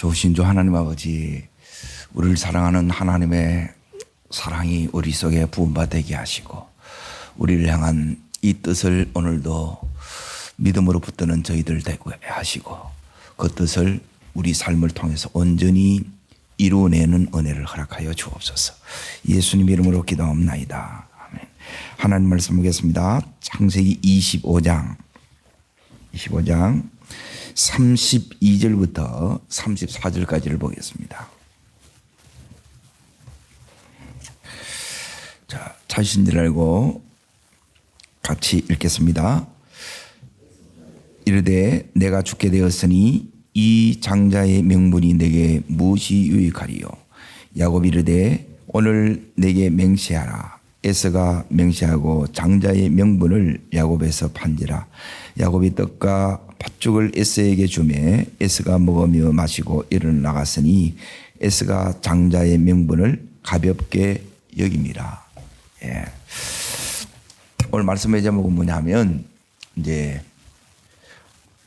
좋으신 주 하나님 아버지, 우리를 사랑하는 하나님의 사랑이 우리 속에 부음받게 하시고 우리를 향한 이 뜻을 오늘도 믿음으로 붙드는 저희들 되게 하시고 그 뜻을 우리 삶을 통해서 온전히 이루어내는 은혜를 허락하여 주옵소서. 예수님 이름으로 기도합나이다. 아멘. 하나님 말씀 보겠습니다. 창세기 25장 32절부터 34절까지를 보겠습니다. 자, 자신들 알고 같이 읽겠습니다. 이르되 내가 죽게 되었으니 이 장자의 명분이 내게 무엇이 유익하리요? 야곱이 이르되 오늘 내게 맹세하라. 에서가 맹세하고 장자의 명분을 야곱에서 판지라. 야곱이 떡과 팥죽을 에서에게 주매 에서가 먹으며 마시고 일어나 나갔으니 에서가 장자의 명분을 가볍게 여깁니다. 예. 오늘 말씀의 제목은 뭐냐면 이제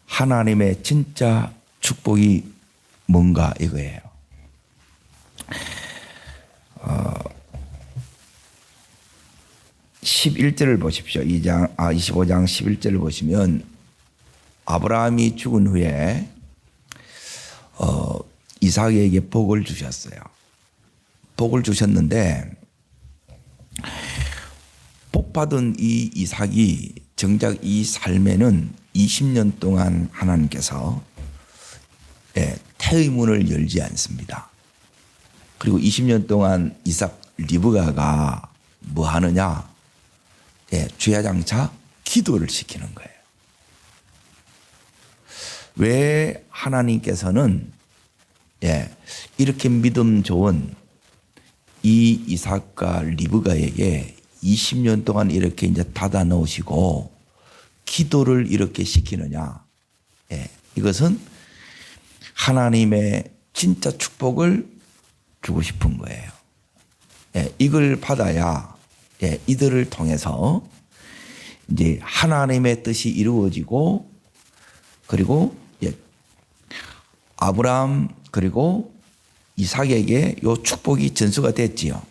하나님의 진짜 축복이 뭔가 이거예요. 11절을 보십시오. 25장 11절을 보시면 아브라함이 죽은 후에 이삭에게 복을 주셨어요. 복을 주셨는데 복받은 이 이삭이 정작 이 삶에는 20년 동안 하나님께서 태의 문을 열지 않습니다. 그리고 20년 동안 이삭 리브가가 뭐 하느냐? 주야장차 기도를 시키는 거예요. 왜 하나님께서는 이렇게 믿음 좋은 이 이삭과 리브가에게 20년 동안 이렇게 이제 닫아 놓으시고 기도를 이렇게 시키느냐? 이것은 하나님의 진짜 축복을 주고 싶은 거예요. 이걸 받아야 이들을 통해서 이제 하나님의 뜻이 이루어지고 그리고 아브라함 그리고 이삭에게 요 축복이 전수가 됐지요.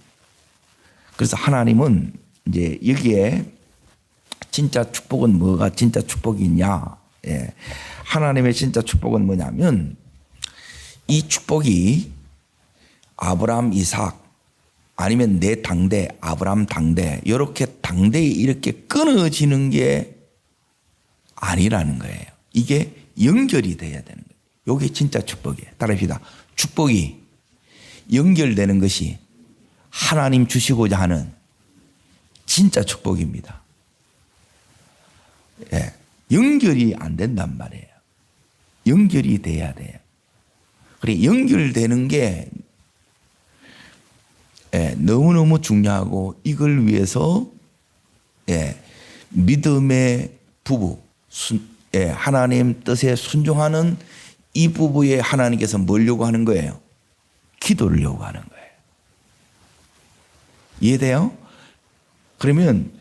그래서 하나님은 이제 여기에 진짜 축복은 뭐가 진짜 축복이 있냐? 하나님의 진짜 축복은 뭐냐면 이 축복이 아브라함, 이삭 아니면 내 당대, 아브라함 당대 이렇게 당대에 이렇게 끊어지는 게 아니라는 거예요. 이게 연결이 돼야 되는 거예요. 이게 진짜 축복이에요. 따라합시다. 축복이 연결되는 것이 하나님 주시고자 하는 진짜 축복입니다. 연결이 안 된단 말이에요. 연결이 돼야 돼요. 그래 연결되는 게 너무너무 중요하고 이걸 위해서 믿음의 부부, 하나님 뜻에 순종하는 이 부부에 하나님께서 뭘 요구하는 거예요? 기도를 요구하는 거예요. 이해돼요? 그러면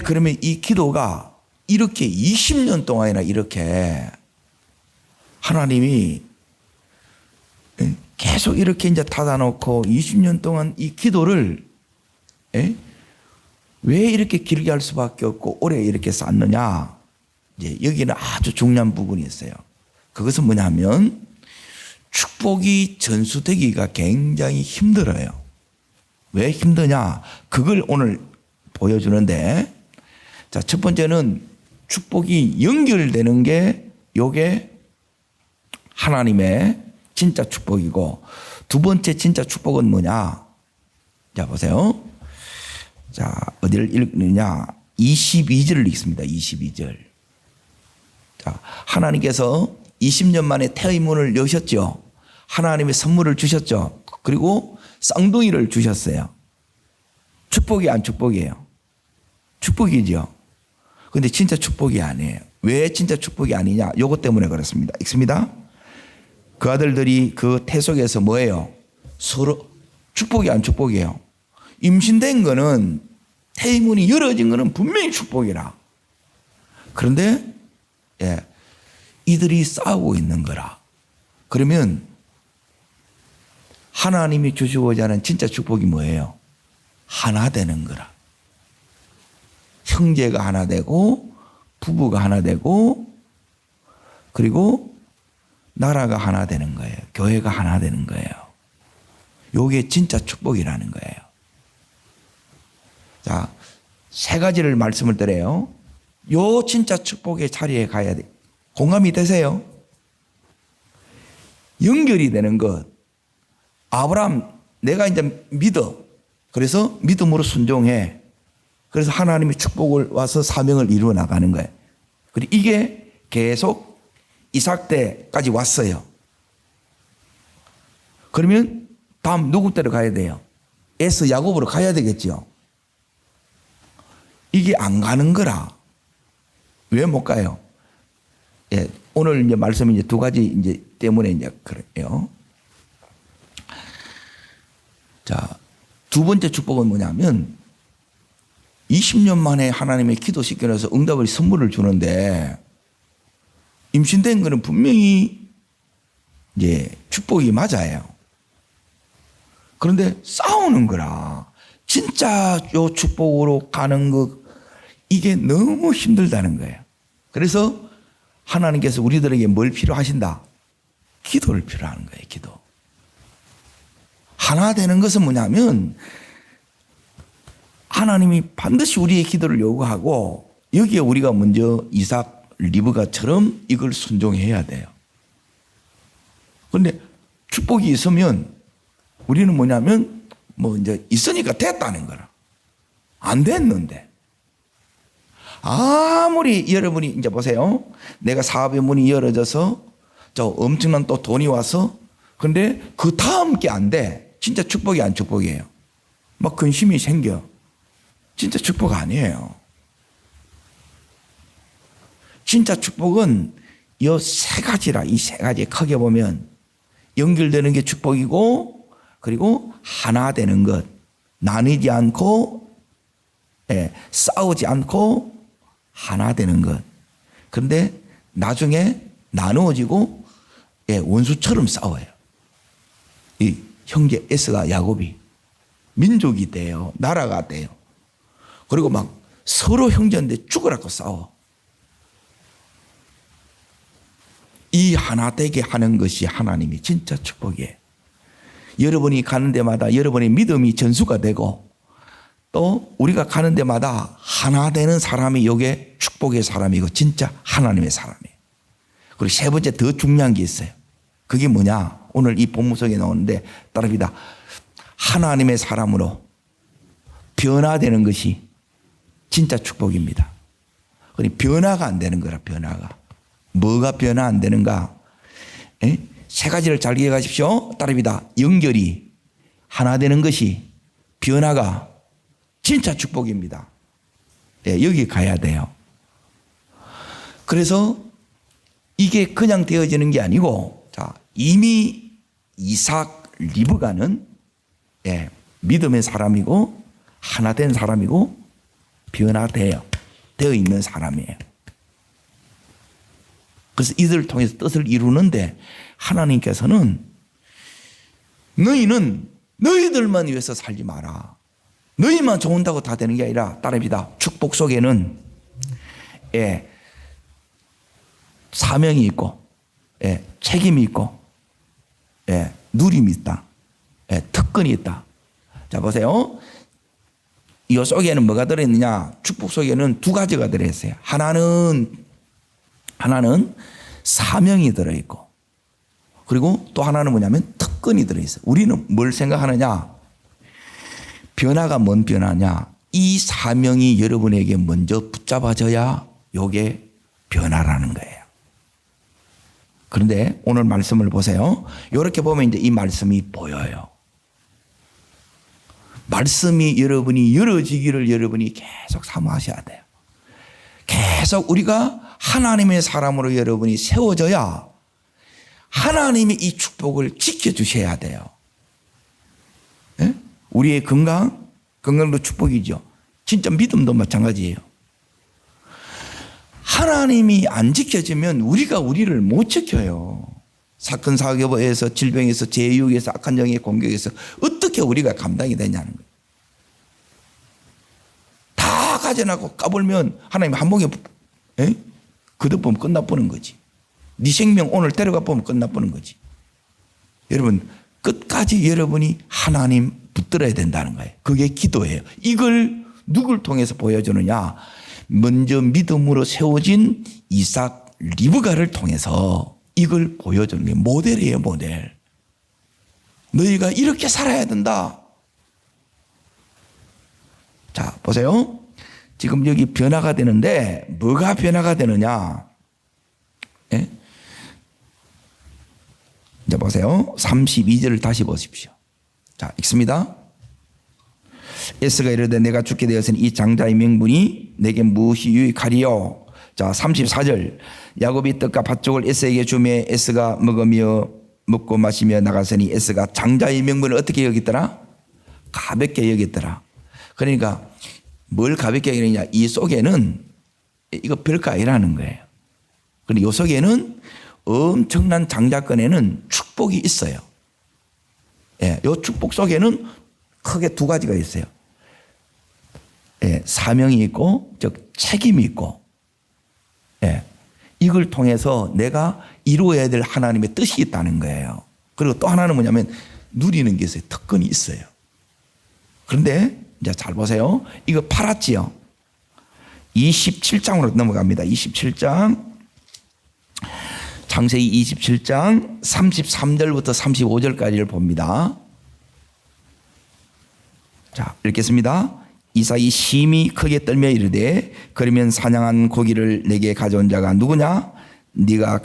그러면 이 기도가 이렇게 20년 동안이나 이렇게 하나님이 계속 이렇게 이제 닫아놓고 20년 동안 이 기도를 왜 이렇게 길게 할 수밖에 없고 오래 이렇게 쌓느냐? 이제 여기는 아주 중요한 부분이 있어요. 그것은 뭐냐면 축복이 전수되기가 굉장히 힘들어요. 왜 힘드냐? 그걸 오늘 보여주는데, 자, 첫 번째는 축복이 연결되는 게 요게 하나님의 진짜 축복이고, 두 번째 진짜 축복은 뭐냐? 자, 보세요. 자, 어디를 읽느냐? 22절을 읽습니다. 22절. 자, 하나님께서 20년 만에 태의 문을 여셨죠. 하나님의 선물을 주셨죠. 그리고 쌍둥이를 주셨어요. 축복이 안 축복이에요? 축복이죠. 근데 진짜 축복이 아니에요. 왜 진짜 축복이 아니냐? 요것 때문에 그렇습니다. 읽습니다. 그 아들들이 그 태 속에서 뭐예요? 서로 축복이 안 축복이에요. 임신된 거는 태의 문이 열어진 거는 분명히 축복이라. 그런데 이들이 싸우고 있는 거라. 그러면 하나님이 주시고자 하는 진짜 축복이 뭐예요? 하나 되는 거라. 형제가 하나 되고 부부가 하나 되고 그리고 나라가 하나 되는 거예요. 교회가 하나 되는 거예요. 요게 진짜 축복이라는 거예요. 자, 세 가지를 말씀을 드려요. 요 진짜 축복의 자리에 가야 돼. 공감이 되세요? 연결이 되는 것. 아브라함 내가 이제 믿어. 그래서 믿음으로 순종해. 그래서 하나님의 축복을 와서 사명을 이루어 나가는 거예요. 그리고 이게 계속 이삭 때까지 왔어요. 그러면 다음 누구 때로 가야 돼요? 에서 야곱으로 가야 되겠죠. 이게 안 가는 거라. 왜 못 가요? 예, 오늘 이제 말씀이 이제 두 가지 이제 때문에 이제 그래요. 자, 두 번째 축복은 뭐냐면 20년 만에 하나님의 기도 시켜서 응답을 선물을 주는데 임신된 거는 분명히 이제 축복이 맞아요. 그런데 싸우는 거라. 진짜 요 축복으로 가는 거 이게 너무 힘들다는 거예요. 그래서 하나님께서 우리들에게 뭘 필요하신다? 기도를 필요하는 거예요. 기도. 하나 되는 것은 뭐냐면 하나님이 반드시 우리의 기도를 요구하고 여기에 우리가 먼저 이삭, 리브가처럼 이걸 순종해야 돼요. 그런데 축복이 있으면 우리는 뭐냐면 뭐 이제 있으니까 됐다는 거라. 안 됐는데. 아무리 여러분이 이제 보세요. 내가 사업의 문이 열어져서 저 엄청난 또 돈이 와서 근데 그 다음 게 안 돼. 진짜 축복이 안 축복이에요. 막 근심이 생겨. 진짜 축복 아니에요. 진짜 축복은 이 세 가지라. 이 세 가지 크게 보면 연결되는 게 축복이고 그리고 하나 되는 것. 나뉘지 않고 싸우지 않고 하나 되는 것. 그런데 나중에 나누어지고 원수처럼 싸워요. 이 형제 에서가 야곱이 민족이 돼요. 나라가 돼요. 그리고 막 서로 형제인데 죽으라고 싸워. 이 하나 되게 하는 것이 하나님이 진짜 축복이에요. 여러분이 가는 데마다 여러분의 믿음이 전수가 되고 또 우리가 가는 데마다 하나 되는 사람이 이게 축복의 사람이고 진짜 하나님의 사람이에요. 그리고 세 번째 더 중요한 게 있어요. 그게 뭐냐? 오늘 이 본문 속에 나오는데 따릅니다. 하나님의 사람으로 변화되는 것이 진짜 축복입니다. 그러니 변화가 안 되는 거라. 변화가. 뭐가 변화 안 되는가? 세 가지를 잘 기억하십시오. 따릅니다. 연결이 하나 되는 것이 변화가 진짜 축복입니다. 여기 가야 돼요. 그래서 이게 그냥 되어지는 게 아니고 자, 이미 이삭 리브가는 믿음의 사람이고 하나 된 사람이고 변화되어 있는 사람이에요. 그래서 이들을 통해서 뜻을 이루는데 하나님께서는 너희는 너희들만 위해서 살지 마라. 너희만 좋은다고 다 되는 게 아니라 따릅니다. 축복 속에는 사명이 있고 책임이 있고 누림이 있다. 특권이 있다. 자 보세요. 이 속에는 뭐가 들어있느냐? 축복 속에는 두 가지가 들어있어요. 하나는 사명이 들어있고 그리고 또 하나는 뭐냐면 특권이 들어있어요. 우리는 뭘 생각하느냐? 변화가 뭔 변화냐? 이 사명이 여러분에게 먼저 붙잡아져야 이게 변화라는 거예요. 그런데 오늘 말씀을 보세요. 이렇게 보면 이제 이 말씀이 보여요. 말씀이 여러분이 열어지기를 여러분이 계속 사모하셔야 돼요. 계속 우리가 하나님의 사람으로 여러분이 세워져야 하나님이 이 축복을 지켜주셔야 돼요. 우리의 건강도 축복이죠. 진짜 믿음도 마찬가지예요. 하나님이 안 지켜지면 우리가 우리를 못 지켜요. 사건 사고에서 질병에서 재유에서 악한 영의 공격에서 어떻게 우리가 감당이 되냐는 거예요. 다 가져나고 까불면 하나님 한 봉에 그득보면 끝나버는 거지. 네 생명 오늘 데려가 보면 끝나버는 거지. 여러분 끝까지 여러분이 하나님 붙들어야 된다는 거예요. 그게 기도예요. 이걸 누굴 통해서 보여주느냐. 먼저 믿음으로 세워진 이삭 리브가를 통해서 이걸 보여주는 게 모델이에요. 모델. 너희가 이렇게 살아야 된다. 자 보세요. 지금 여기 변화가 되는데 뭐가 변화가 되느냐. 예? 이제 보세요. 32절을 다시 보십시오. 자 읽습니다. 에스가 이르되 내가 죽게 되었으니 이 장자의 명분이 내게 무엇이 유익하리요. 자 34절 야곱이 떡과 팥죽을 에스에게 주매 에스가 먹고 마시며 나갔으니 에스가 장자의 명분을 어떻게 여겼더라? 가볍게 여겼더라. 그러니까 뭘 가볍게 여기느냐. 이 속에는 이거 별거 아니라는 거예요. 그런데 이 속에는 엄청난 장자권에는 축복이 있어요. 예, 이 축복 속에는 크게 두 가지가 있어요. 예, 사명이 있고 즉 책임이 있고 예, 이걸 통해서 내가 이루어야 될 하나님의 뜻이 있다는 거예요. 그리고 또 하나는 뭐냐면 누리는 게 있어요. 특권이 있어요. 그런데 이제 잘 보세요. 이거 팔았지요. 27장으로 넘어갑니다. 27장 창세기 27장 33절부터 35절까지를 봅니다. 자 읽겠습니다. 이삭이 심히 크게 떨며 이르되 그러면 사냥한 고기를 내게 가져온 자가 누구냐? 네가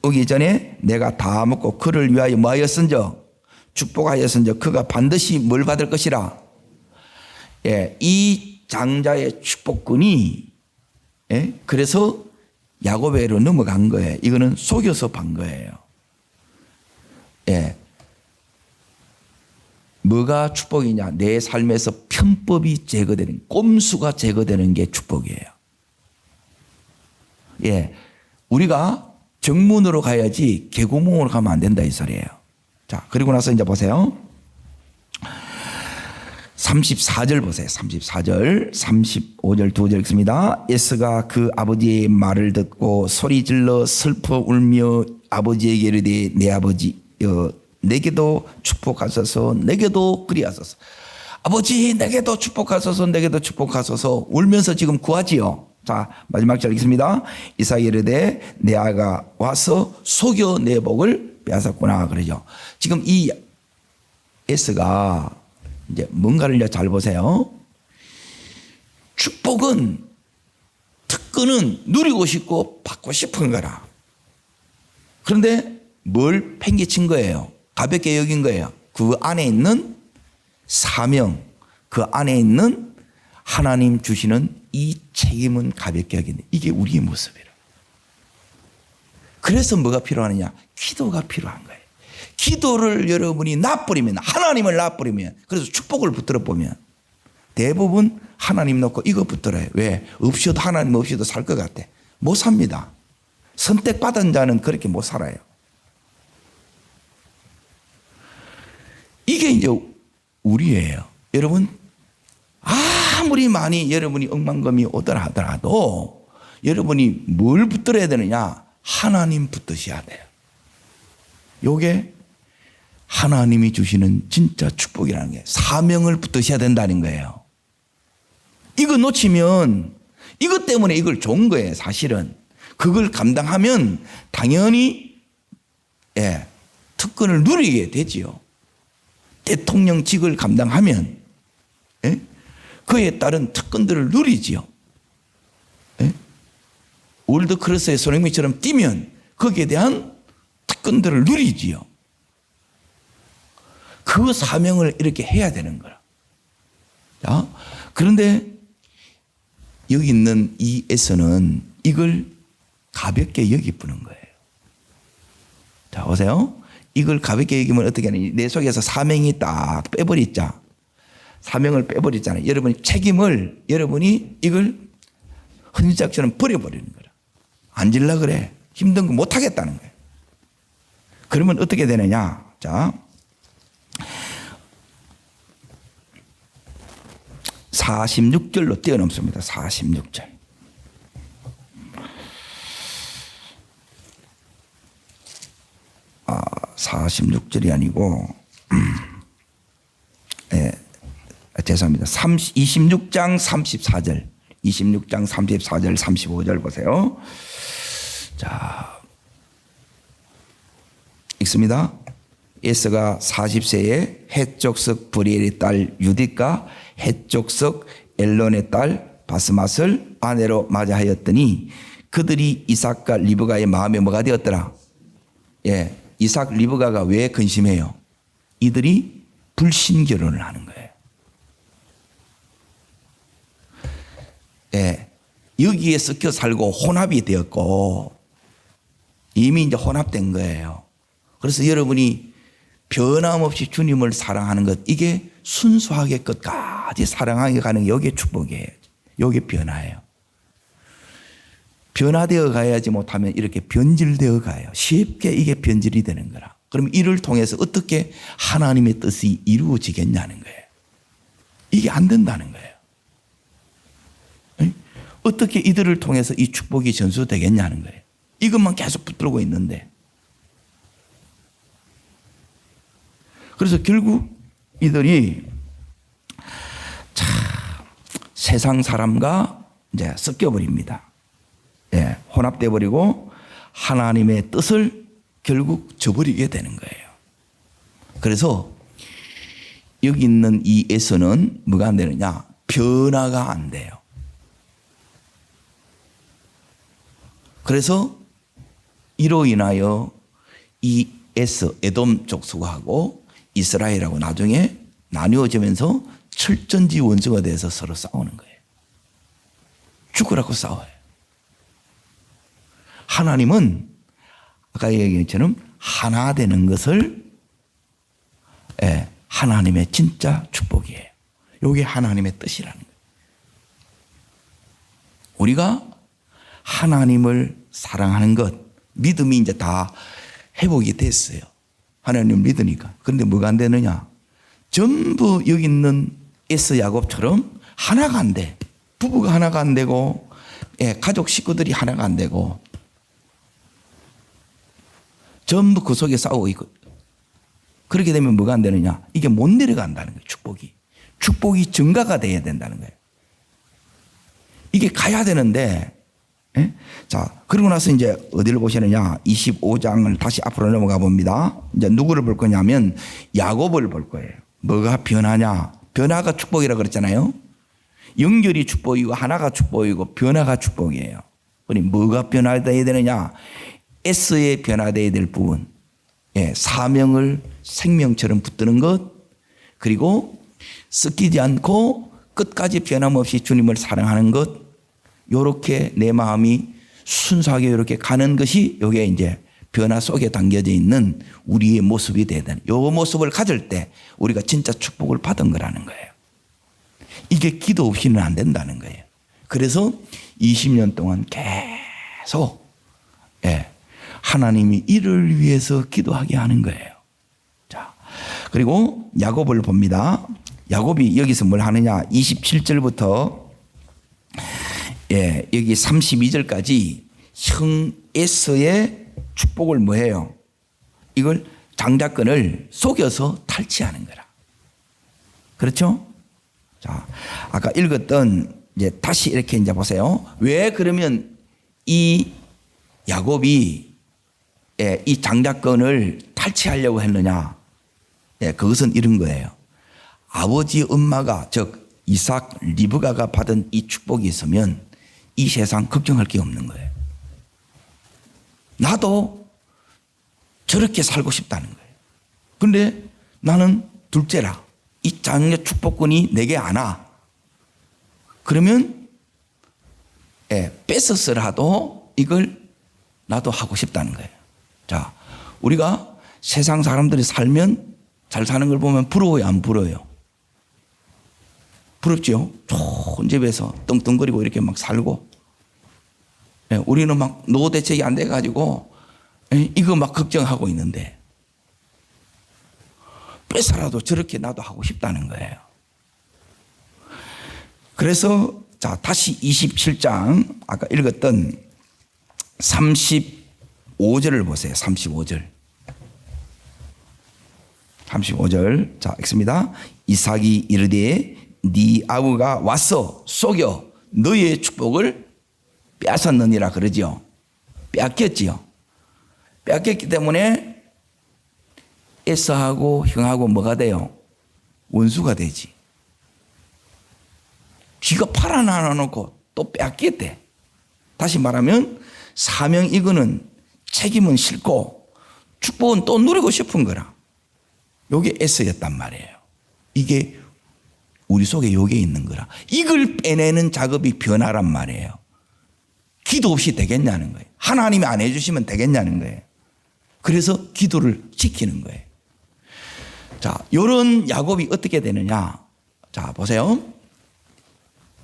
오기 전에 내가 다 먹고 그를 위하여 뭐하였은저? 축복하였은저 그가 반드시 뭘 받을 것이라. 예, 이 장자의 축복군이 예, 그래서 야곱에로 넘어간 거예요. 이거는 속여서 반 거예요. 예. 뭐가 축복이냐? 내 삶에서 편법이 제거되는, 꼼수가 제거되는 게 축복이에요. 예. 우리가 정문으로 가야지 개구멍으로 가면 안 된다 이 소리예요. 자, 그리고 나서 이제 보세요. 34절 보세요. 34절, 35절 두 절 읽습니다. 에스가 그 아버지의 말을 듣고 소리질러 슬퍼 울며 아버지에게 이르되 내 아버지 내게도 축복하소서 내게도 그리하소서. 아버지 내게도 축복하소서 내게도 축복하소서 울면서 지금 구하지요. 자 마지막 절 읽습니다. 이삭이 이르되 내 아가 와서 속여 내 복을 빼앗았구나 그러죠. 지금 이 에스가 이제 뭔가를 잘 보세요. 축복은 특권은 누리고 싶고 받고 싶은 거라. 그런데 뭘 팽개친 거예요? 가볍게 여긴 거예요. 그 안에 있는 사명, 그 안에 있는 하나님 주시는 이 책임은 가볍게 여긴다. 이게 우리의 모습이라. 그래서 뭐가 필요하느냐? 기도가 필요한 거예요. 기도를 여러분이 놔버리면 하나님을 놔버리면 그래서 축복을 붙들어 보면 대부분 하나님 놓고 이거 붙들어요. 왜? 없어도 하나님 없이도 살 것 같아. 못 삽니다. 선택받은 자는 그렇게 못 살아요. 이게 이제 우리예요. 여러분 아무리 많이 여러분이 억만금이 오더라 하더라도 여러분이 뭘 붙들어야 되느냐? 하나님 붙드셔야 돼요. 요게 하나님이 주시는 진짜 축복이라는 게 사명을 붙드셔야 된다는 거예요. 이거 놓치면 이것 때문에 이걸 준 거예요. 사실은 그걸 감당하면 당연히 예, 특권을 누리게 되지요. 대통령직을 감당하면 예? 그에 따른 특권들을 누리지요. 예? 월드크로스의 손흥민처럼 뛰면 거기에 대한 특권들을 누리지요. 그 사명을 이렇게 해야 되는 거라. 자, 그런데 여기 있는 이 에서는 이걸 가볍게 여기쁘는 거예요. 자, 보세요. 이걸 가볍게 여기면 어떻게 하느냐. 내 속에서 사명이 딱 빼버리자. 사명을 빼버리잖아요. 여러분이 책임을 여러분이 이걸 흔적처럼 버려버리는 거라. 앉으려 그래. 힘든 거 못하겠다는 거예요. 그러면 어떻게 되느냐? 자, 46절로 뛰어넘습니다. 46절. 46절이 아니고, 죄송합니다. 26장 34절. 26장 34절, 35절 보세요. 자, 읽습니다. 에스가 40세에 헷족석 브리엘의 딸 유디가 헷족석 엘론의 딸 바스맛을 아내로 맞이하였더니 그들이 이삭과 리브가의 마음에 뭐가 되었더라? 예, 이삭 리브가가 왜 근심해요? 이들이 불신 결혼을 하는 거예요. 예, 여기에 섞여 살고 혼합이 되었고 이미 이제 혼합된 거예요. 그래서 여러분이 변함없이 주님을 사랑하는 것, 이게 순수하게 끝까지 사랑하게 가는 게 이게 축복이에요. 이게 변화예요. 변화되어 가야지 못하면 이렇게 변질되어 가요. 쉽게 이게 변질이 되는 거라. 그럼 이를 통해서 어떻게 하나님의 뜻이 이루어지겠냐는 거예요. 이게 안 된다는 거예요. 어떻게 이들을 통해서 이 축복이 전수되겠냐는 거예요. 이것만 계속 붙들고 있는데. 그래서 결국 이들이 세상 사람과 이제 섞여버립니다. 예, 혼합돼 버리고 하나님의 뜻을 결국 저버리게 되는 거예요. 그래서 여기 있는 이 에서는 뭐가 안 되느냐? 변화가 안 돼요. 그래서 이로 인하여 이 에서 에돔 족속하고 이스라엘하고 나중에 나뉘어지면서 철전지 원수가 돼서 서로 싸우는 거예요. 죽으라고 싸워요. 하나님은 아까 얘기한 것처럼 하나 되는 것을 하나님의 진짜 축복이에요. 이게 하나님의 뜻이라는 거예요. 우리가 하나님을 사랑하는 것, 믿음이 이제 다 회복이 됐어요. 하나님을 믿으니까. 그런데 뭐가 안 되느냐? 전부 여기 있는 에서 야곱처럼 하나가 안 돼. 부부가 하나가 안 되고, 가족 식구들이 하나가 안 되고, 전부 그 속에 싸우고 있고. 그렇게 되면 뭐가 안 되느냐? 이게 못 내려간다는 거예요, 축복이. 축복이 증가가 돼야 된다는 거예요. 이게 가야 되는데, 자, 그러고 나서 이제 어디를 보시느냐? 25장을 다시 앞으로 넘어가 봅니다. 이제 누구를 볼 거냐면 야곱을 볼 거예요. 뭐가 변하냐? 변화가 축복이라고 그랬잖아요. 연결이 축복이고 하나가 축복이고 변화가 축복이에요. 그럼 뭐가 변화되어야 되느냐? S에 변화되어야 될 부분. 사명을 생명처럼 붙드는 것, 그리고 섞이지 않고 끝까지 변함없이 주님을 사랑하는 것, 요렇게 내 마음이 순수하게 이렇게 가는 것이 요게 이제 변화 속에 담겨져 있는 우리의 모습이 돼야 되는, 요 모습을 가질 때 우리가 진짜 축복을 받은 거라는 거예요. 이게 기도 없이는 안 된다는 거예요. 그래서 20년 동안 계속 하나님이 이를 위해서 기도하게 하는 거예요. 자, 그리고 야곱을 봅니다. 야곱이 여기서 뭘 하느냐? 27절부터 여기 32절까지 형 에서의 축복을 뭐해요? 이걸 장자권을 속여서 탈취하는 거라. 그렇죠? 자, 아까 읽었던 이제 다시 이렇게 이제 보세요. 왜 그러면 이 야곱이 이 장자권을 탈취하려고 했느냐? 그것은 이런 거예요. 아버지 엄마가 즉 이삭 리브가가 받은 이 축복이 있으면 이 세상 걱정할 게 없는 거예요. 나도 저렇게 살고 싶다는 거예요. 그런데 나는 둘째라. 이 장자 축복권이 내게 안 와. 그러면 뺏어서라도 이걸 나도 하고 싶다는 거예요. 자, 우리가 세상 사람들이 살면 잘 사는 걸 보면 부러워요, 안 부러워요? 부럽죠? 좋은 집에서 떵떵거리고 이렇게 막 살고, 우리는 막 노후 대책이 안 돼가지고 이거 막 걱정하고 있는데, 뺏어라도 저렇게 나도 하고 싶다는 거예요. 그래서 자, 다시 27장 아까 읽었던 35절을 보세요. 35절. 자, 읽습니다. 이삭이 이르되 네 아우가 와서 속여 너의 축복을 빼앗았느니라 그러지요. 빼앗겼지요. 빼앗겼기 때문에 에서하고 형하고 뭐가 돼요? 원수가 되지. 쥐가 팔아나놓고 또 빼앗겼대. 다시 말하면 사명 이거는 책임은 싫고 축복은 또 누리고 싶은 거라. 요게 에서였단 말이에요. 이게 우리 속에 요게 있는 거라. 이걸 빼내는 작업이 변화란 말이에요. 기도 없이 되겠냐는 거예요. 하나님이 안 해주시면 되겠냐는 거예요. 그래서 기도를 지키는 거예요. 자, 요런 야곱이 어떻게 되느냐. 자, 보세요.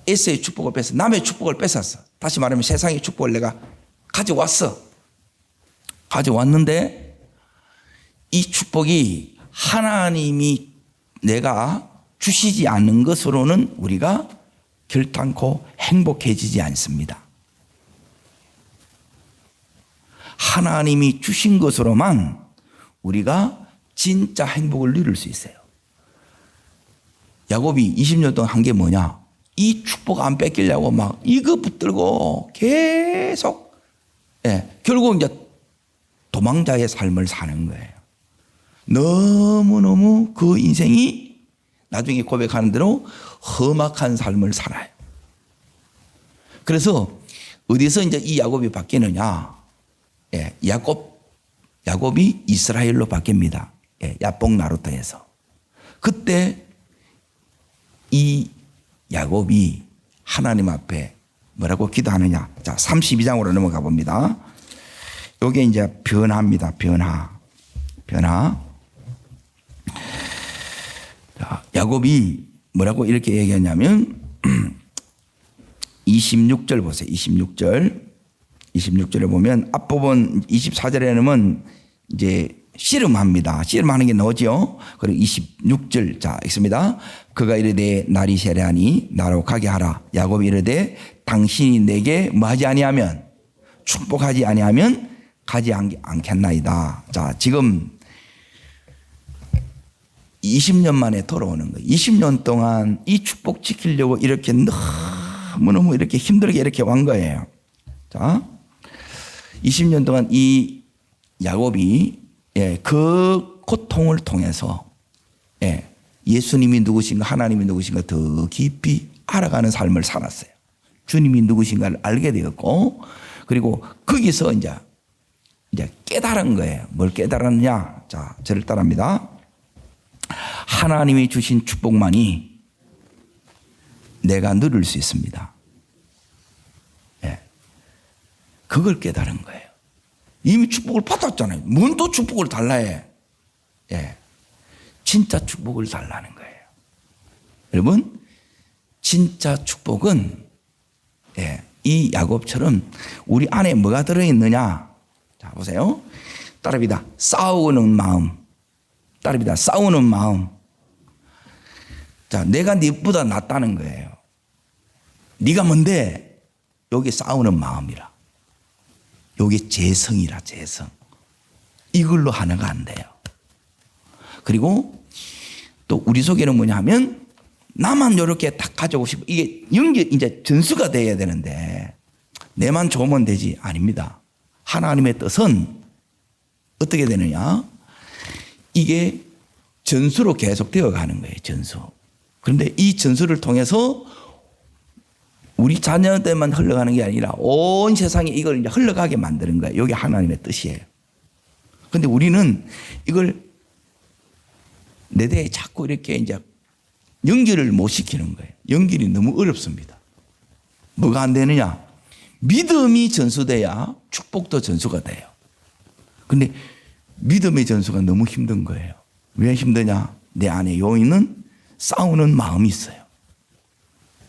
에서의 축복을 뺏어 남의 축복을 뺏었어. 다시 말하면 세상의 축복을 내가 가져왔어. 가져왔는데 이 축복이 하나님이 내가 주시지 않는 것으로는 우리가 결단코 행복해지지 않습니다. 하나님이 주신 것으로만 우리가 진짜 행복을 누릴 수 있어요. 야곱이 20년 동안 한 게 뭐냐? 이 축복 안 뺏기려고 막 이거 붙들고 계속 결국 이제 도망자의 삶을 사는 거예요. 너무너무 그 인생이 나중에 고백하는 대로 험악한 삶을 살아요. 그래서 어디서 이제 이 야곱이 바뀌느냐? 야곱이 이스라엘로 바뀝니다. 야복 나루터에서. 그때 이 야곱이 하나님 앞에 뭐라고 기도하느냐? 자, 32장으로 넘어가 봅니다. 요게 이제 변화입니다. 변화. 자, 야곱이 뭐라고 이렇게 얘기하냐면 26절 보세요. 26절에 보면 앞부분 24절에는 이제 씨름합니다. 씨름하는 게 나오죠. 그리고 26절 자 있습니다. 그가 이르되 날이 세려하니 나로 가게 하라. 야곱이 이르되 당신이 내게 뭐하지 아니하면 축복하지 아니하면 가지 않겠나이다. 자, 지금 20년 만에 돌아오는 거예요. 20년 동안 이 축복 지키려고 이렇게 너무너무 이렇게 힘들게 이렇게 온 거예요. 자, 20년 동안 이 야곱이 그 고통을 통해서 예수님이 누구신가 하나님이 누구신가 더 깊이 알아가는 삶을 살았어요. 주님이 누구신가를 알게 되었고 그리고 거기서 이제 깨달은 거예요. 뭘 깨달았느냐? 자, 저를 따라합니다. 하나님이 주신 축복만이 내가 누릴 수 있습니다. 그걸 깨달은 거예요. 이미 축복을 받았잖아요. 뭔 또 축복을 달라 해. 진짜 축복을 달라는 거예요. 여러분, 진짜 축복은 이 야곱처럼 우리 안에 뭐가 들어있느냐? 자, 보세요. 따라합니다. 싸우는 마음. 따라합니다. 싸우는 마음. 자, 내가 네보다 낫다는 거예요. 네가 뭔데? 여기 싸우는 마음이라. 여기 재성이라, 재성. 이걸로 하나가 안 돼요. 그리고 또 우리 속에는 뭐냐 하면 나만 이렇게 딱 가져오고 싶어. 이게 이제 전수가 돼야 되는데 내만 좋으면 되지. 아닙니다. 하나님의 뜻은 어떻게 되느냐? 이게 전수로 계속 되어 가는 거예요. 전수. 그런데 이 전수를 통해서 우리 자녀들만 흘러가는 게 아니라 온 세상에 이걸 이제 흘러가게 만드는 거예요. 이게 하나님의 뜻이에요. 그런데 우리는 이걸 내 대에 자꾸 이렇게 이제 연결을 못 시키는 거예요. 연결이 너무 어렵습니다. 뭐가 안 되느냐? 믿음이 전수돼야 축복도 전수가 돼요. 그런데 믿음의 전수가 너무 힘든 거예요. 왜 힘드냐? 내 안에 요인은 싸우는 마음이 있어요.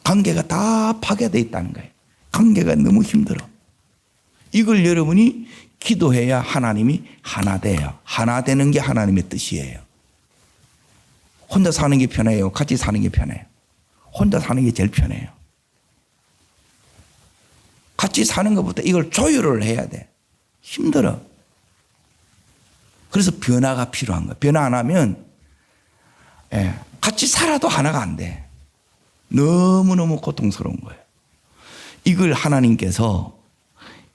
관계가 다 파괴되어 있다는 거예요. 관계가 너무 힘들어. 이걸 여러분이 기도해야 하나님이 하나 돼요. 하나 되는 게 하나님의 뜻이에요. 혼자 사는 게 편해요? 같이 사는 게 편해요? 혼자 사는 게 제일 편해요. 같이 사는 것부터 이걸 조율을 해야 돼. 힘들어. 그래서 변화가 필요한 거예요. 변화 안 하면 같이 살아도 하나가 안 돼. 너무너무 고통스러운 거예요. 이걸 하나님께서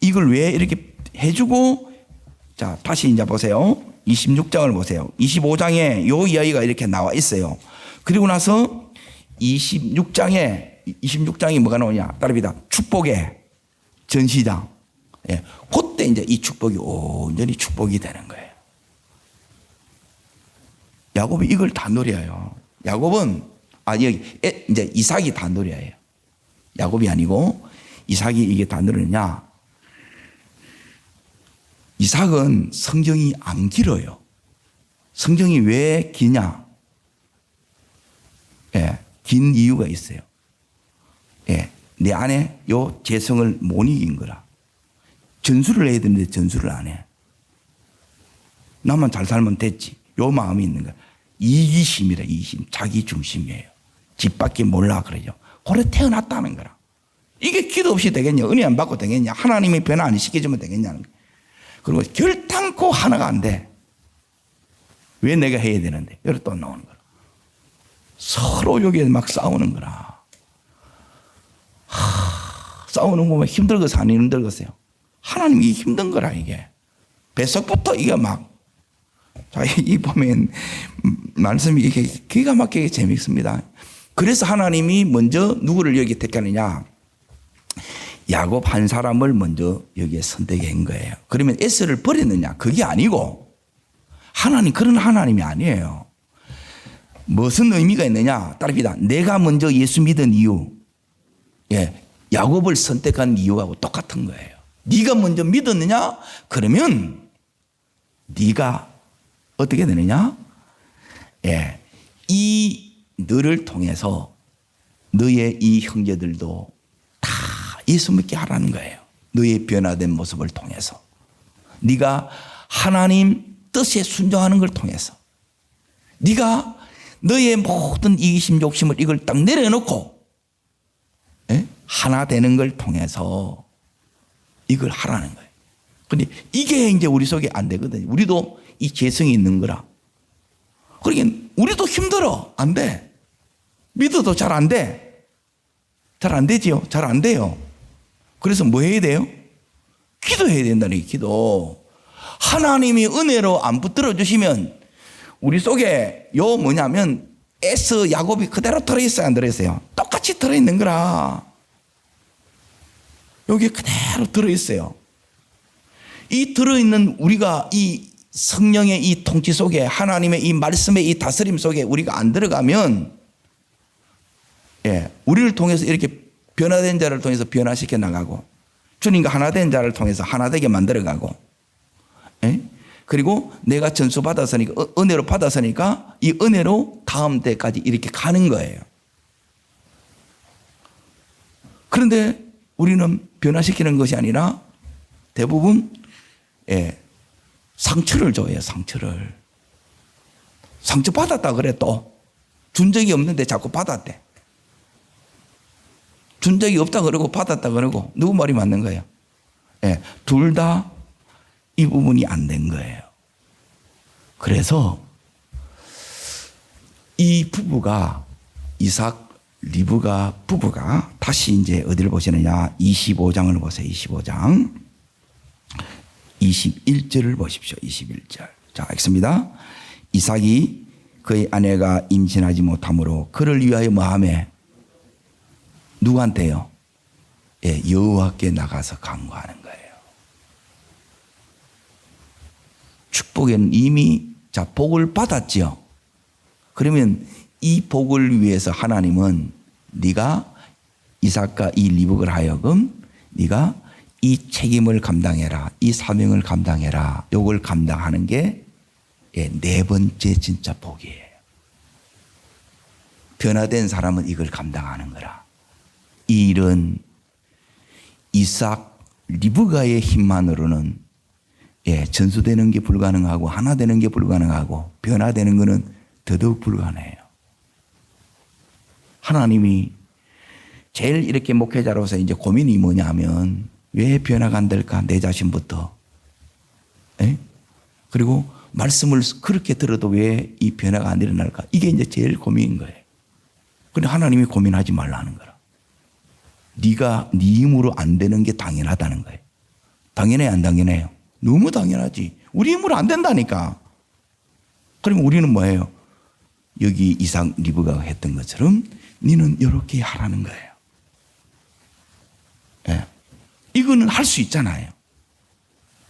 이걸 왜 이렇게 해주고, 자, 다시 이제 보세요. 26장을 보세요. 25장에 요 이야기가 이렇게 나와 있어요. 그리고 나서 26장이 뭐가 나오냐? 따릅니다. 축복의 전시장. 예. 그때 이제 이 축복이 온전히 축복이 되는 거예요. 야곱이 이걸 다 노려요. 야곱은, 이제 이삭이 다 노려요. 야곱이 아니고 이삭이 이게 다 노리느냐? 이삭은 성경이 안 길어요. 성경이 왜 기냐? 예, 긴 이유가 있어요. 예, 내 안에 요 재성을 못 이긴 거라. 전수를 해야 되는데 전수를 안 해. 나만 잘 살면 됐지. 요 마음이 있는 거야. 이기심이라, 이기심. 자기 중심이에요. 집 밖에 몰라 그러죠. 그래 태어났다는 거라. 이게 기도 없이 되겠냐? 은혜 안 받고 되겠냐? 하나님이 변화 안 시켜주면 되겠냐는 거야. 그리고 결단코 하나가 안 돼. 왜 내가 해야 되는데? 여기 또 나오는 거라. 서로 여기에 막 싸우는 거라. 싸우는 거 보면 힘들겠어, 안 힘들겠어요? 하나님이 힘든 거라, 이게. 뱃속부터 이게 막. 자, 이 보면 말씀이 이게 기가 막히게 재밌습니다. 그래서 하나님이 먼저 누구를 여기 택하느냐? 야곱 한 사람을 먼저 여기에 선택한 거예요. 그러면 에스를 버렸느냐? 그게 아니고, 하나님 그런 하나님이 아니에요. 무슨 의미가 있느냐? 따릅니다. 내가 먼저 예수 믿은 이유, 야곱을 선택한 이유하고 똑같은 거예요. 네가 먼저 믿었느냐? 그러면 네가 어떻게 되느냐? 이 너를 통해서 너의 이 형제들도 다 예수 믿게 하라는 거예요. 너의 변화된 모습을 통해서. 네가 하나님 뜻에 순종하는 걸 통해서. 네가 너의 모든 이기심, 욕심을 이걸 딱 내려놓고 하나 되는 걸 통해서 이걸 하라는 거예요. 근데 이게 이제 우리 속에 안 되거든요. 우리도 이 재성이 있는 거라. 그러니까 우리도 힘들어. 안 돼. 믿어도 잘 안 돼. 잘 안 되지요. 잘 안 돼요. 그래서 뭐 해야 돼요? 기도해야 된다는 게 기도. 하나님이 은혜로 안 붙들어 주시면 우리 속에 요 뭐냐면 에스 야곱이 그대로 들어있어요, 안 들어있어요? 똑같이 들어있는 거라. 여기 그대로 들어있어요. 이 들어있는 우리가 이 성령의 이 통치 속에, 하나님의 이 말씀의 이 다스림 속에 우리가 안 들어가면, 우리를 통해서 이렇게 변화된 자를 통해서 변화시켜 나가고, 주님과 하나 된 자를 통해서 하나 되게 만들어가고, 그리고 내가 전수 받았으니까, 은혜로 받았으니까 이 은혜로 다음 때까지 이렇게 가는 거예요. 그런데 우리는 변화시키는 것이 아니라 대부분 상처를 줘요. 상처를. 상처 받았다 그래. 또 준 적이 없는데 자꾸 받았대. 준 적이 없다 그러고 받았다 그러고. 누구 말이 맞는 거예요? 둘 다 이 부분이 안 된 거예요. 그래서 이 부부가, 이삭 리브가 부부가 다시 이제 어디를 보시느냐? 25장을 보세요. 25장 21절을 보십시오. 21절. 자, 읽습니다. 이삭이 그의 아내가 임신하지 못함으로 그를 위하여 뭐하매? 누구한테요? 여호와께 나가서 간구하는 거예요. 축복에는 이미 복을 받았지요. 그러면 이 복을 위해서 하나님은 네가 이삭과 이 리브를 하여금 네가 이 책임을 감당해라. 이 사명을 감당해라. 요걸 감당하는 게 네 번째 진짜 복이에요. 변화된 사람은 이걸 감당하는 거라. 이 일은 이삭 리브가의 힘만으로는 전수되는 게 불가능하고 하나 되는 게 불가능하고 변화되는 것은 더더욱 불가능해요. 하나님이 제일 이렇게 목회자로서 이제 고민이 뭐냐면 왜 변화가 안 될까? 내 자신부터. 에? 그리고 말씀을 그렇게 들어도 왜 이 변화가 안 일어날까? 이게 이제 제일 고민인 거예요. 근데 하나님이 고민하지 말라는 거라. 네가 네 힘으로 안 되는 게 당연하다는 거예요. 당연해요, 안 당연해요? 너무 당연하지. 우리 힘으로 안 된다니까. 그러면 우리는 뭐예요? 여기 이삭 리브가가 했던 것처럼 너는 이렇게 하라는 거예요. 예. 이거는 할 수 있잖아요.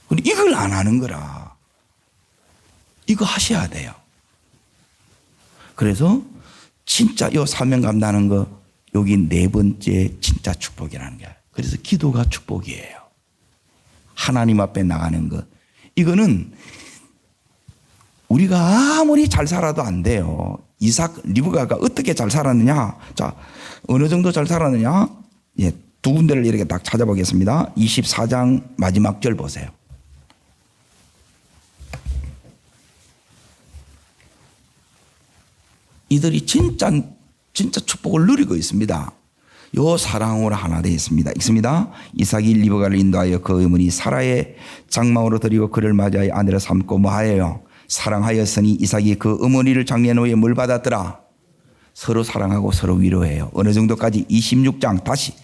근데 이걸 안 하는 거라. 이거 하셔야 돼요. 그래서 진짜 이 사명 감당하는 거 여기 네 번째 진짜 축복이라는 거예요. 그래서 기도가 축복이에요. 하나님 앞에 나가는 것. 이거는 우리가 아무리 잘 살아도 안 돼요. 이삭 리브가가 어떻게 잘 살았느냐? 자, 어느 정도 잘 살았느냐? 예, 두 군데를 이렇게 딱 찾아보겠습니다. 24장 마지막 절 보세요. 이들이 진짜 축복을 누리고 있습니다. 요 사랑으로 하나 되어 있습니다. 읽습니다. 이삭이 리브가를 인도하여 그 어머니 사라의 장막으로 드리고 그를 맞이하여 아내로 삼고 뭐하여요? 사랑하였으니 이삭이 그 어머니를 장례한 후에 뭘 받았더라? 서로 사랑하고 서로 위로해요. 어느 정도까지? 26장 다시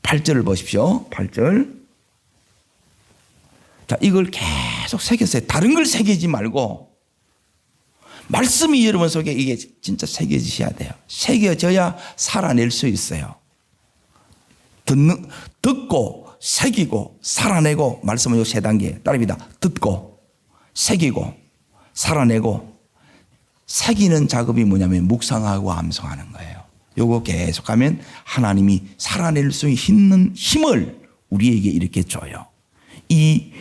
8절을 보십시오. 8절. 자, 이걸 계속 새겼어요. 다른 걸 새기지 말고 말씀이 여러분 속에 이게 진짜 새겨지셔야 돼요. 새겨져야 살아낼 수 있어요. 듣고 새기고 살아내고 말씀은 요 세 단계 따릅니다. 듣고 새기고 살아내고 새기는 작업이 뭐냐면 묵상하고 암송하는 거예요. 요거 계속하면 하나님이 살아낼 수 있는 힘을 우리에게 이렇게 줘요. 이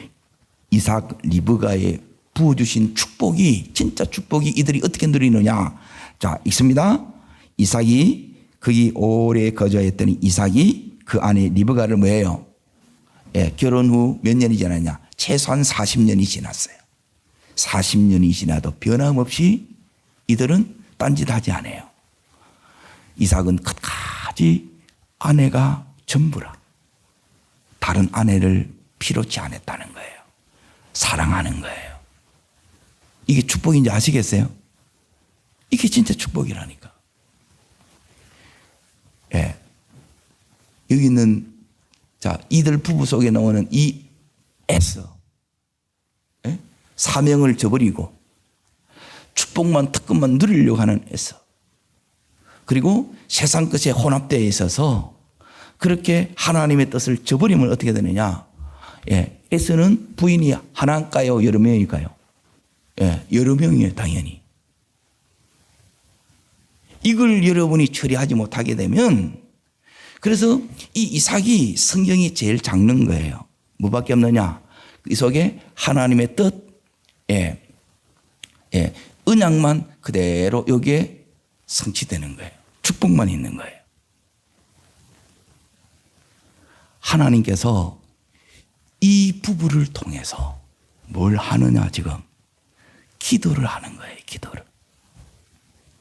이삭 리브가의 부어주신 축복이 진짜 축복이 이들이 어떻게 누리느냐. 자, 읽습니다. 이삭이 거기 오래 거주했더니 이삭이 그 아내 리브가를 뭐예요? 예, 결혼 후 몇 년이 지났냐? 최소한 40년이 지났어요. 40년이 지나도 변함없이 이들은 딴짓하지 않아요. 이삭은 끝까지 아내가 전부라. 다른 아내를 필요치 않았다는 거예요. 사랑하는 거예요. 이게 축복인지 아시겠어요? 이게 진짜 축복이라니까. 예. 여기 있는, 자, 이들 부부 속에 나오는 이 애써. 예? 사명을 저버리고 축복만, 특권만 누리려고 하는 애써. 그리고 세상 것에 혼합되어 있어서 그렇게 하나님의 뜻을 저버리면 어떻게 되느냐. 예. 애써는 부인이 하나일까요? 여러 명일까요? 예, 여러 명이에요, 당연히. 이걸 여러분이 처리하지 못하게 되면, 그래서 이 이삭이 성경이 제일 작는 거예요. 뭐밖에 없느냐? 이 속에 하나님의 뜻, 예, 예, 언약만 그대로 여기에 성취되는 거예요. 축복만 있는 거예요. 하나님께서 이 부부를 통해서 뭘 하느냐, 지금? 기도를 하는 거예요, 기도를.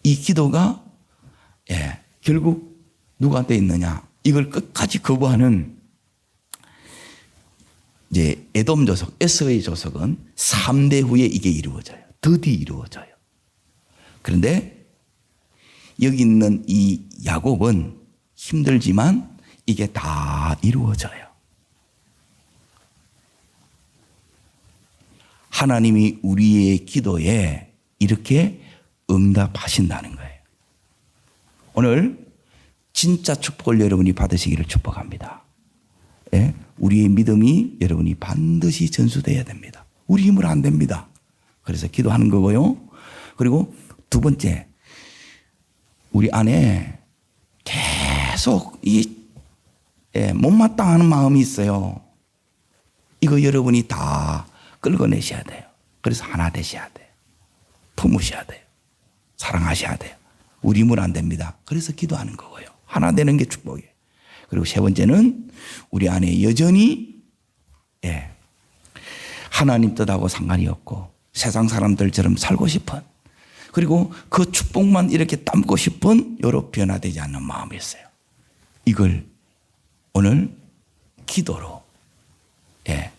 이 기도가, 예, 결국 누구한테 있느냐? 이걸 끝까지 거부하는 이제 에돔 조석, 에서의 조석은 3대 후에 이게 이루어져요. 드디 이루어져요. 그런데 여기 있는 이 야곱은 힘들지만 이게 다 이루어져요. 하나님이 우리의 기도에 이렇게 응답하신다는 거예요. 오늘 진짜 축복을 여러분이 받으시기를 축복합니다. 예? 우리의 믿음이 여러분이 반드시 전수되어야 됩니다. 우리 힘으로 안 됩니다. 그래서 기도하는 거고요. 그리고 두 번째, 우리 안에 계속 못마땅한 마음이 있어요. 이거 여러분이 다 끌어내셔야 돼요. 그래서 하나 되셔야 돼요. 품으셔야 돼요. 사랑하셔야 돼요. 우리 힘은 안 됩니다. 그래서 기도하는 거고요. 하나 되는 게 축복이에요. 그리고 세 번째는 우리 안에 여전히 하나님 뜻하고 상관이 없고 세상 사람들처럼 살고 싶은 그리고 그 축복만 이렇게 담고 싶은 여러 변화되지 않는 마음이 있어요. 이걸 오늘 기도로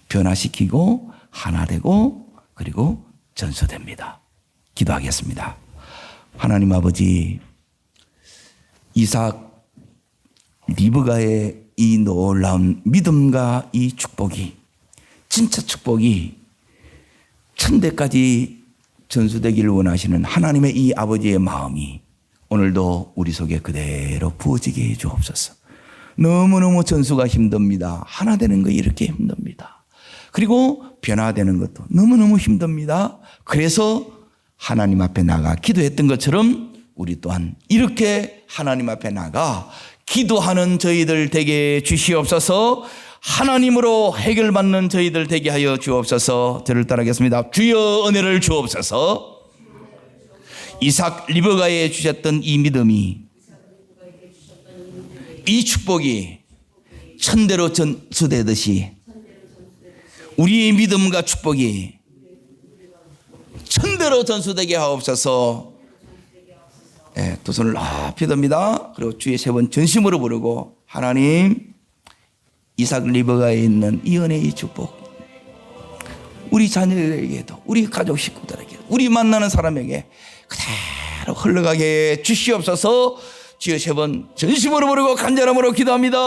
변화시키고 하나 되고 그리고 전수됩니다. 기도하겠습니다. 하나님 아버지, 이삭 리브가의 이 놀라운 믿음과 이 축복이, 진짜 축복이 천대까지 전수되기를 원하시는 하나님의 이 아버지의 마음이 오늘도 우리 속에 그대로 부어지게 해 주옵소서. 너무너무 전수가 힘듭니다. 하나 되는 거 이렇게 힘듭니다. 그리고 변화되는 것도 너무너무 힘듭니다. 그래서 하나님 앞에 나가 기도했던 것처럼 우리 또한 이렇게 하나님 앞에 나가 기도하는 저희들 되게 주시옵소서. 하나님으로 해결받는 저희들 되게 하여 주옵소서. 저를 따르겠습니다. 주여 은혜를 주옵소서. 이삭 리브가에 주셨던 이 믿음이, 이 축복이 천대로 전수되듯이 우리의 믿음과 축복이 천대로 전수되게 하옵소서. 두 손을 높이 듭니다. 그리고 주의 세 번 전심으로 부르고, 하나님, 이삭 리브가에 있는 이 은혜의 축복 우리 자녀들에게도, 우리 가족 식구들에게도, 우리 만나는 사람에게 그대로 흘러가게 주시옵소서. 주여 세 번 전심으로 부르고 간절함으로 기도합니다.